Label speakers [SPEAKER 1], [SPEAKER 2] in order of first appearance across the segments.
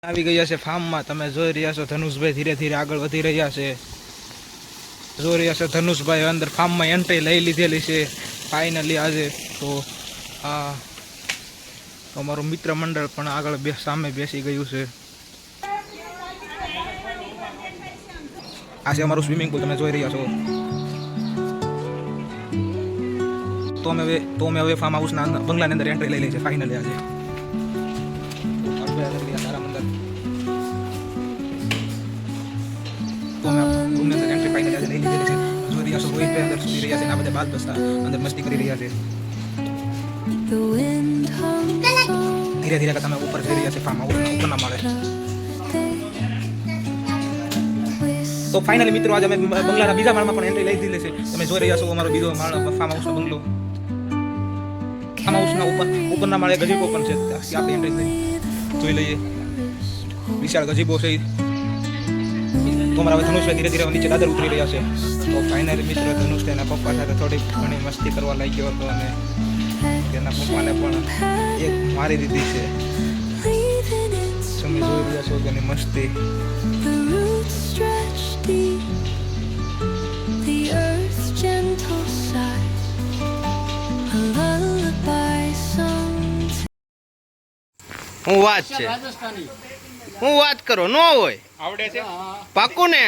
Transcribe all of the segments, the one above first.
[SPEAKER 1] આવી ગયા છે ફાર્મમાં. તમે જોઈ રહ્યા છો ધનુષભાઈ ધીરે ધીરે આગળ વધી રહ્યા છે. જોઈ રહ્યા છો ધનુષભાઈ અંદર ફાર્મમાં એન્ટ્રી લઈ લીધેલી છે ફાઇનલી આજે. તો આ અમારું મિત્ર મંડળ પણ આગળ સામે બેસી ગયું છે. આ છે અમારું સ્વિમિંગ પુલ, તમે જોઈ રહ્યા છો. તો અમે હવે ફાર્મ હાઉસના બંગલાની અંદર એન્ટ્રી લઈ લઈ છે ફાઇનલી આજે. ધીરે ધીરે તમે ઉપર જઈ રહ્યા છે ફાર્મ હાઉસ ઉપરના માળે. તો ફાઇનલી મિત્રો આજે અમે બંગલાના બીજા માળમાં પણ એન્ટ્રી લઈ દીધી છે. તમે જોઈ રહ્યા છો અમારો બીજો માળ ફાર્મ હાઉસનો બંગલો. ફાર્મ હાઉસના ઉપરના માળે ગજીબો પણ છે. આપણે એન્ટ્રી જોઈ લઈએ. વિશાળ ગજીબો છે. તો અમારા ધનુષભાઈ ધીરે ધીરે નીચે દાદર ઉતરી રહ્યા છે. તો ફાઇનલી મિત્ર ધનુષ તેના પપ્પા સાથે થોડી ઘણી મસ્તી કરવા લાગ્યો હતો અને તેના પપ્પાને પણ એક મારી દીધી છે. તમે જોઈ રહ્યા છો તેની મસ્તી. હું વાત છે, હું વાત કરો ન હોય આવડે છે પાકું ને.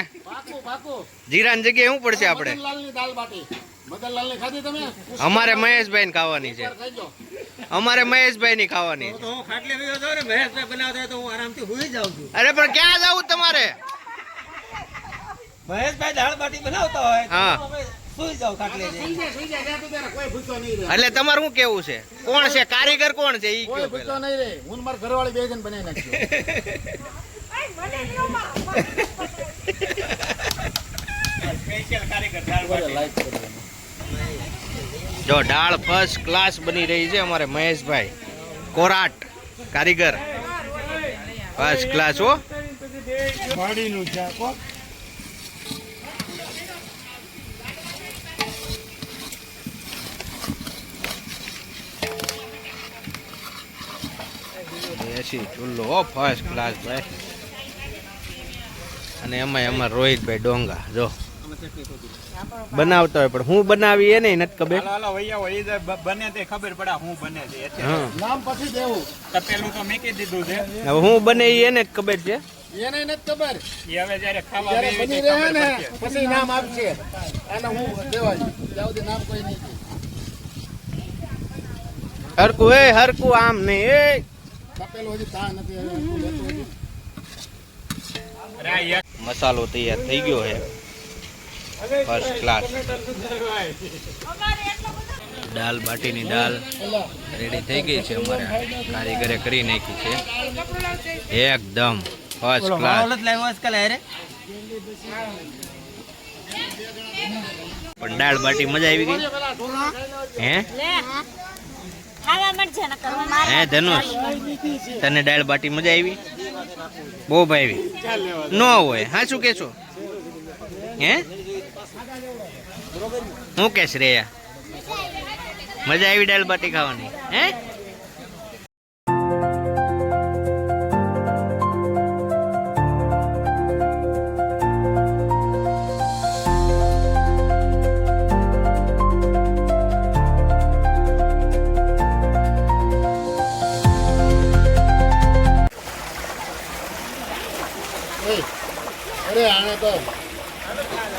[SPEAKER 1] જીરાની જગ્યાએ શું પડશે આપણે? અમારે મહેશભાઈ ને ખાવાની છે. અમારે મહેશભાઈ ની ખાવાની છે. અરે પણ ક્યાં જવું તમારે?
[SPEAKER 2] મહેશભાઈ દાળ બાટી બનાવતા હોય
[SPEAKER 1] હા એટલે તમારે શું કેવું છે? કોણ છે કારીગર? કોણ છે ઈ કયો પેલા.
[SPEAKER 2] હું મારા ઘરવાળી બે જણ બનાવી નાખ્યો.
[SPEAKER 1] જો દાળ ફર્સ્ટ ક્લાસ બની રહી છે. અમારે મહેશભાઈ કોરાટ કારીગર ફર્સ્ટ ક્લાસ હો.
[SPEAKER 2] માડીનું શાક હો.
[SPEAKER 1] એસી ચૂલ્લો હો ફર્સ્ટ ક્લાસ ભાઈ. અને એમાં અમારા રોહિતભાઈ ડોંગા જો બનાવતા હોય પણ હું બનાવી એને નથી ખબર.
[SPEAKER 2] બને તે ખબર પડે હું બને છે. નામ પછી દેવું તપેલું તો મેકી દીધું છે.
[SPEAKER 1] હવે હું બને એને જ ખબર છે.
[SPEAKER 2] એને નથી ખબર. એ હવે જ્યારે ખાવા બની રહે ને પછી નામ આવશે. અને હું દેવાય જાવ નામ કોઈ નહીં.
[SPEAKER 1] હરકું એ હરકું આમ નહીં એ
[SPEAKER 2] તપેલું હજી તા નથી.
[SPEAKER 1] મસાલો તૈયાર થઈ ગયો છે ફર્સ્ટ ક્લાસ. દાલ બાટીની દાલ રેડી થઈ ગઈ છે. અમારે કારીગરે કરી નાખી છે એકદમ ફર્સ્ટ ક્લાસ. પણ દાળ બાટી મજા આવી ગઈ હે? હે ધનુષ તને દાળ બાટી મજા આવી? બહુ ભાઈ ન હોય હા શું કે છો? હે હું કે શ્રેયા મજા આવી દાળ બાટી ખાવાની? હે
[SPEAKER 2] અરે આને તો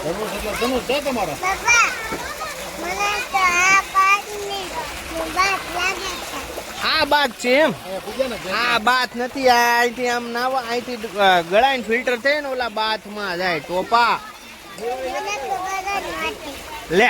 [SPEAKER 2] ધનુષ એટલે ધનુષ છે તમારા.
[SPEAKER 1] આ બાત છે એમ? આ બાત નથી. અહીંથી આમ નાવા અહીંથી ગળાઈને ફિલ્ટર થાય ને ઓલા બાથમાં જાય ટોપા લે.